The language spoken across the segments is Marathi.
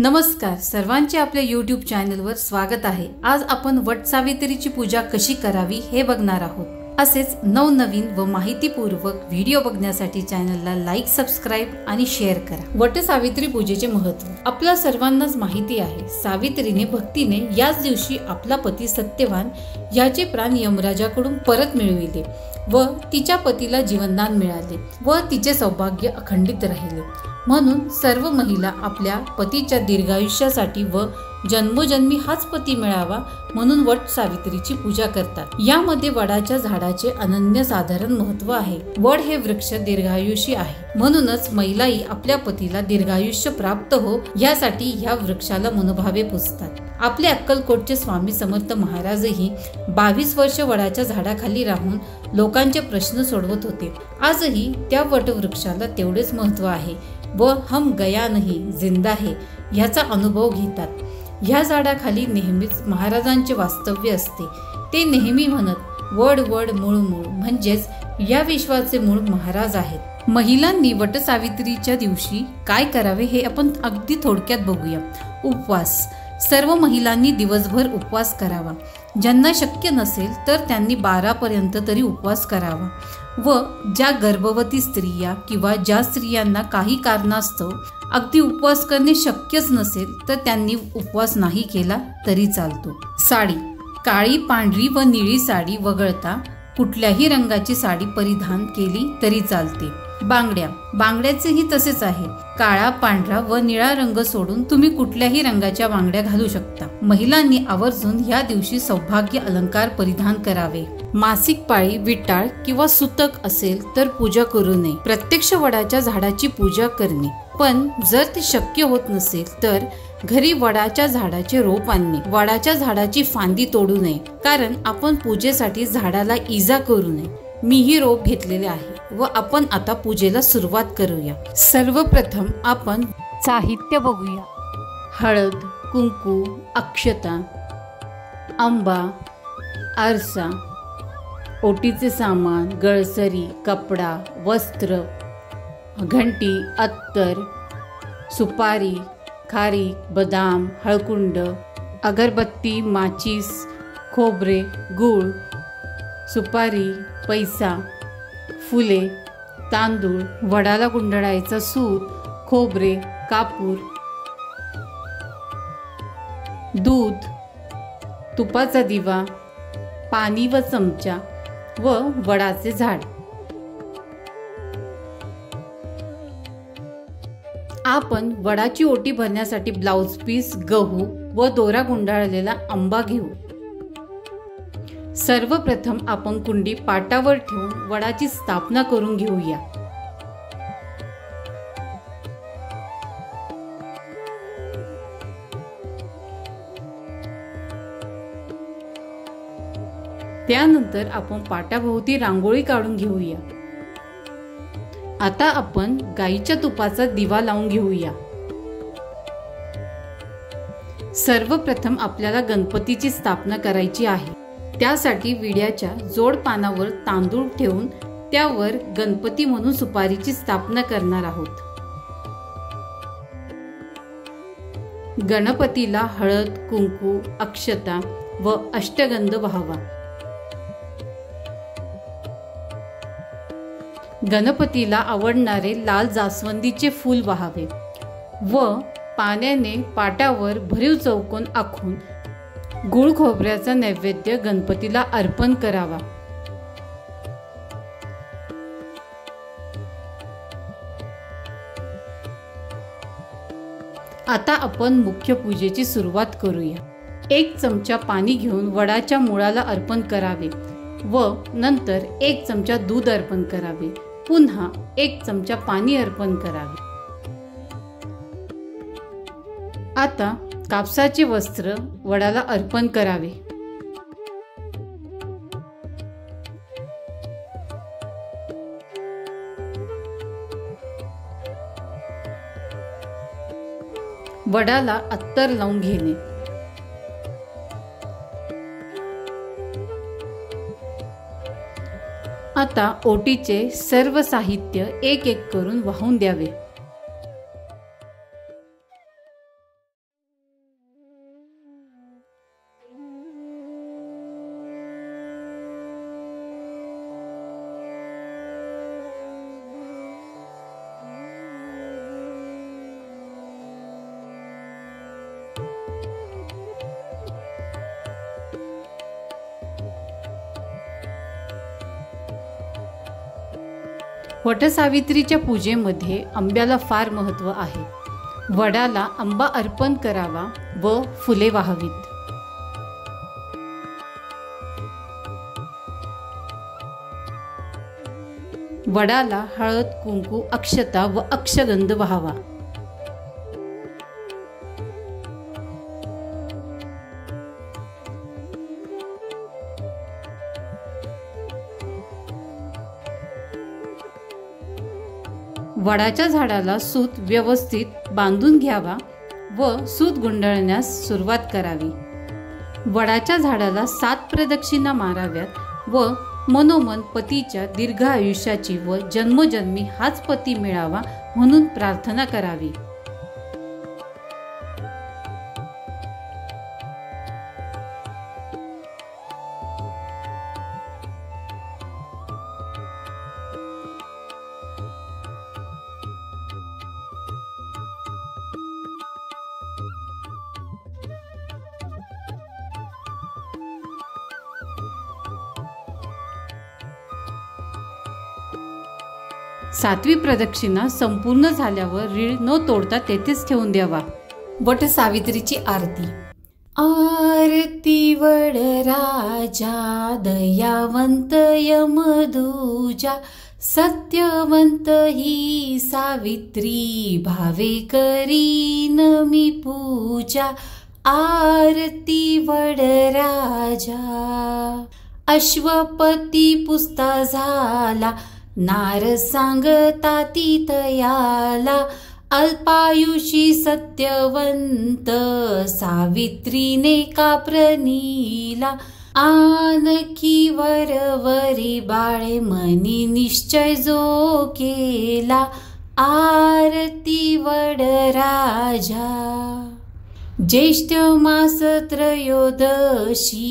नमस्कार सर्वांचे आपल्या YouTube चॅनलवर स्वागत आहे। आज आपण वट सावित्रीची पूजा कशी करावी हे बघणार आहोत। असेच नवनवीन व माहितीपूर्वक व्हिडिओ बघण्यासाठी चॅनलला लाईक, सबस्क्राइब आणि शेअर करा। वट सावित्री पूजेचे महत्त्व आपल्या सर्वांनाच माहिती आहे। सावित्रीने भक्तीने याच दिवशी आपला पती सत्यवान याचे प्राण यमराजाकडून परत मिळविले व तिच्या पतीला जीवनदान मिळाले व तिचे सौभाग्य अखंडित राहिले। म्हणून सर्व महिला आपल्या पतीच्या दीर्घायुष्यासाठी व जन्मोजन्मी हाच पती मिळावा म्हणून वट सावित्रीची पूजा करतात। यामध्ये वडाच्या झाडाचे अनन्यसाधारण महत्त्व आहे। वड हे वृक्ष दीर्घायुषी आहे, म्हणूनच महिलाही आपल्या पतीला दीर्घायुष्य प्राप्त हो यासाठी या वृक्षाला मनोभावे पुजतात। आपले अक्कलकोटचे स्वामी समर्थ महाराजही 22 वर्ष वडाच्या झाडाखाली राहून लोकांचे प्रश्न सोडवत होते। आजही त्या वटवृक्षाला तेवढेच महत्त्व आहे व हम गया नहीं जिंदा है याचा अनुभव घेतात। ह्या झाडाखाली नेहमीच महाराजांचे वास्तव्य असते। ते नेहमी म्हणत वड वड मूळ मूळ, म्हणजेच या विश्वाचे मूळ महाराज आहेत। महिलांनी वट सावित्रीच्या दिवशी काय करावे हे आपण अगदी थोडक्यात बघूया। उपवास सर्व महिलांनी दिवसभर उपवास करावा। ज्यांना शक्य नसेल तर त्यांनी 12 पर्यंत तरी उपवास करावा व ज्या गर्भवती स्त्रिया किंवा ज्या स्त्रियांना काही कारणास्तव अगदी उपवास करणे शक्यच नसेल तर त्यांनी उपवास नाही केला तरी चालतो। साडी काळी, पांढरी व निळी साडी वगळता कुठल्याही रंगाची साडी परिधान केली तरी चालते। बांगड्याचेही तसेच आहे। काळा, पांढरा व निळा रंग सोडून तुम्ही कुठल्याही रंगाच्या बांगड्या घालू शकता। महिलांनी आवर्जून या दिवशी सौभाग्य अलंकार परिधान करावे। मासिक पाळी, विटाळ किंवा सुतक असेल तर पूजा करू नये। प्रत्यक्ष वडाच्या झाडाची पूजा करणे, पण जर ते शक्य होत नसेल तर घरी वडाच्या झाडाचे रोप आणणे। वडाच्या झाडाची फांदी तोडू नये, कारण आपण पूजेसाठी झाडाला इजा करू नये। मीही रोप घेतलेले आहे व आपण आता पूजेला सुरुवात करूया। सर्वप्रथम आपण साहित्य बघूया। हळद, कुंकू, अक्षता, आंबा, आरसा, ओटीचे सामान, गळसरी, कपडा, वस्त्र, घंटी, अत्तर, सुपारी, खारीक, बदाम, हळकुंड, अगरबत्ती, माचीस, खोबरे, गूळ, सुपारी, पैसा, फुले, तांदूळ, वडाला गुंडाळायचा सूत, खोबरे, कापूर, दूध, तुपाचा दिवा, पाणी व चमचा व वडाचे झाड। आपण वडाची ओटी भरण्यासाठी ब्लाउज पीस, गहू व दोरा गुंडाळलेला आंबा घेऊ। सर्वप्रथम आपण कुंडी पाटावर ठेवून वडाची स्थापना करून घेऊया। त्यानंतर आपण पाटाभोवती रांगोळी काढून घेऊया। आता आपण गाईच्या तुपाचा दिवा लावून घेऊया। सर्वप्रथम आपल्याला गणपतीची स्थापना करायची आहे। त्यासाठी विड्याच्या जोड पानावर तांदूळ ठेवून त्यावर गणपती म्हणून सुपारीची स्थापना करणार आहोत। गणपतीला हळद, कुंकू, अक्षता व अष्टगंध वाहावा। गणपतीला आवडणारे लाल जास्वंदीचे फूल वाहावे व पाण्याने पाटावर भरीव चौकोन आखून गुळ खोबऱ्याचा नैवेद्य गणपतीला अर्पण करावा। आता आपण मुख्य पूजेची सुरुवात करूया। 1 चमचा पाणी घेऊन वडाच्या मुळाला अर्पण करावे व नंतर 1 चमचा दूध अर्पण करावे। पुन्हा 1 चमचा पाणी अर्पण करावे। आता कापसाचे वस्त्र वडाला अर्पण करावे। वडाला अत्तर लावून घेणे। आता ओटीचे सर्व साहित्य एक एक करून वाहून द्यावे। वटसावित्रीच्या पूजेमध्ये आंब्याला फार महत्त्व आहे. वडाला आंबा अर्पण करावा व फुले वाहावीत. वडाला हळद, कुंकू, अक्षता व अक्षगंध वाहावा. वडाच्या झाडाला सूत व्यवस्थित बांधून घ्यावा व सूत गुंडाळण्यास सुरुवात करावी. वडाच्या झाडाला 7 प्रदक्षिणा माराव्यात व मनोमन पतीच्या दीर्घ आयुष्याची व जन्मोजन्मी हाच पती मिळावा म्हणून प्रार्थना करावी. सातवी प्रदक्षिणा संपूर्ण झाल्यावर रीळ न तोडता तेथेच ठेवून द्यावा. वटसावित्रीची आरती. आरती वडराजा दयावंत यमदूजा सत्यवंत ही सावित्री भावे करीन मी पूजा. आरती वडराजा. अश्वपती पुसता झाला नार सांगता ती तयाला. अल्पायुषी सत्यवंत सावित्रीने का प्रणीला. आणखी वरवरी बाळे मनी निश्चय जो केला. आरती वडराजा. ज्येष्ठ मास त्रयोदशी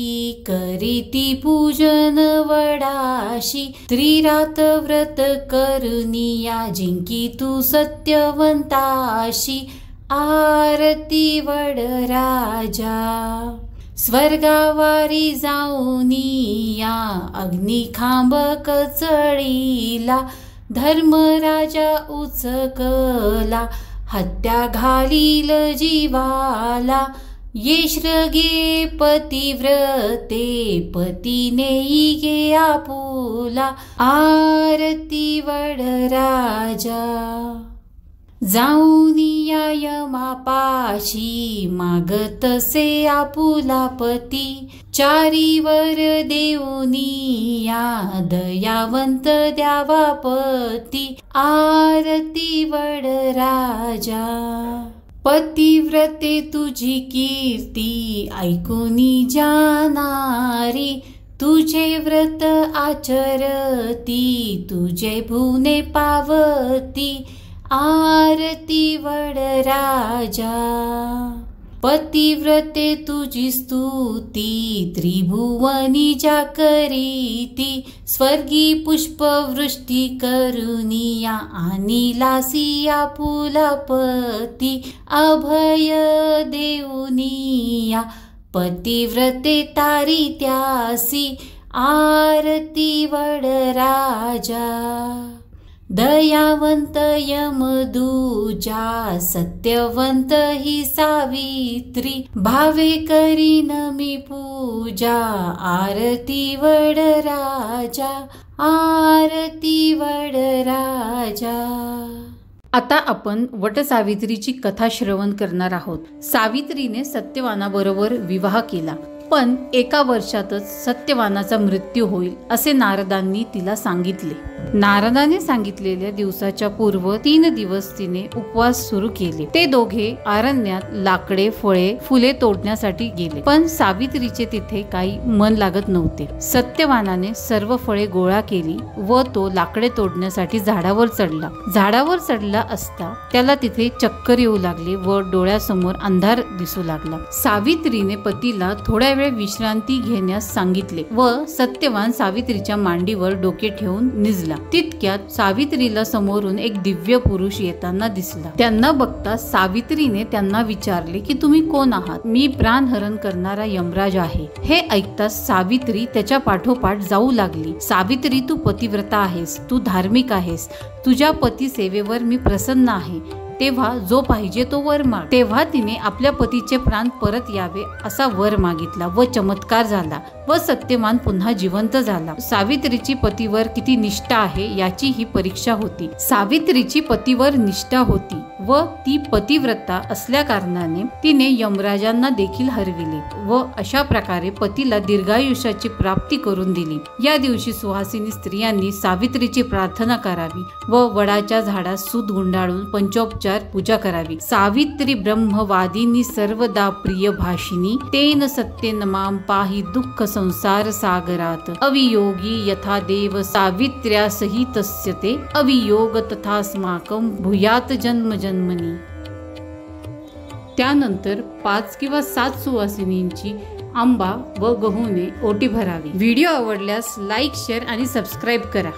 करीती पूजन वडाशी. त्रिरात व्रत करुनिया जिंकी तू सत्यवंताशी. आरती वडराजा. स्वर्गावारी जाऊनिया अग्निखांब कचळीला. धर्मराजा उचकला हत्या घालील जीवाला. येश्रगे पतिव्रते पतीने गे आपुला. आरती वडराजा. जाऊनिया यमापाशी मागतसे आपुला पती. चारीवर देऊनिया दयावंत द्यावा पती. आरती वडराजा. पतिव्रते तुझी कीर्ती ऐकुनी जाणारी. तुझे व्रत आचरती तुझे भुवने पावती. आरती वडराजा. पतिव्रते तुझी स्तुती त्रिभुवनी जा करीती. स्वर्गी पुष्पवृष्टी करुनिया आणिलासी आपुला पती. अभय देऊनिया पतिव्रते तारित्यासी. आरती वडराजा. दयावंत यमदूजा सत्यवंत ही सावित्री. भावे करीन मी पूजा. आरती वडराजा. आरती वडराजा. आता आपण वटसावित्रीची कथा श्रवण करणार आहोत. सावित्रीने सत्यवानाबरोबर विवाह केला, पण 1 वर्षातच सत्यवानाचा मृत्यू होईल असे नारदांनी तिला सांगितले. नारदाने सांगितलेल्या दिवसाच्या पूर्व 3 दिवस तिने उपवास सुरू केले. ते दोघे अरण्यात लाकडे, फळे, फुले तोडण्यासाठी गेले, पण सावित्रीचे तिथे काही मन लागत नव्हते. सत्यवानाने सर्व फळे गोळा केली व तो लाकडे तोडण्यासाठी झाडावर चढला. झाडावर चढला असता त्याला तिथे चक्कर येऊ लागले व डोळ्यासमोर अंधार दिसू लागला. सावित्रीने पतीला थोड्या वेळ विश्रांती घेण्यास सांगितले व सत्यवान सावित्रीच्या मांडीवर डोके ठेवून निजला। तितक्यात सावित्रीला समोरून एक दिव्य पुरुष येताना दिसला। त्यांना बघता सावित्रीने त्यांना विचारले की तुम्ही कोण आहात? मी प्राणहरण करणारा यमराज आहे। हे ऐकताच सावित्री त्याच्या पाठोपाठ जाऊ लागली। सावित्री, तू पतिव्रता आहेस, तू धार्मिक आहेस, तुझ्या पती सेवेवर मी प्रसन्न आहे, तेव्हा जो पाहिजे तो वर माग। तेव्हा तिने आपल्या पतीचे प्राण परत यावे असा वर मागितला व चमत्कार झाला व सत्यवान पुन्हा जिवंत झाला। सावित्रीची पतीवर किती निष्ठा आहे याची ही परीक्षा होती। सावित्रीची पतीवर निष्ठा होती व ती पतिव्रता असल्या कारणाने तिने यमराजांना देखील हरविले व अशा प्रकारे पतीला दीर्घायुष्याची प्राप्ती करून दिली। या दिवशी सुहासिनी स्त्रियांनी सावित्रीची प्रार्थना करावी व वडाच्या झाडास सूत गुंडाळून पंचोपचार पूजा करावी। सावित्री ब्रह्मवादिनी सर्वदा प्रिय भाषिनी, तेन सत्येन मां पाहि दुःख संसार सागरात, अवियोगी यथा देव सावित्र्या सहितस्य ते, अवियोग तथास्माकं भूयात जन्म जन्मनी। त्यानंतर 5 किंवा 7 सुवासिनींची आंबा व गहूने ओटी भरावी। व्हिडिओ आवडल्यास लाईक, शेअर आणि सबस्क्राईब करा।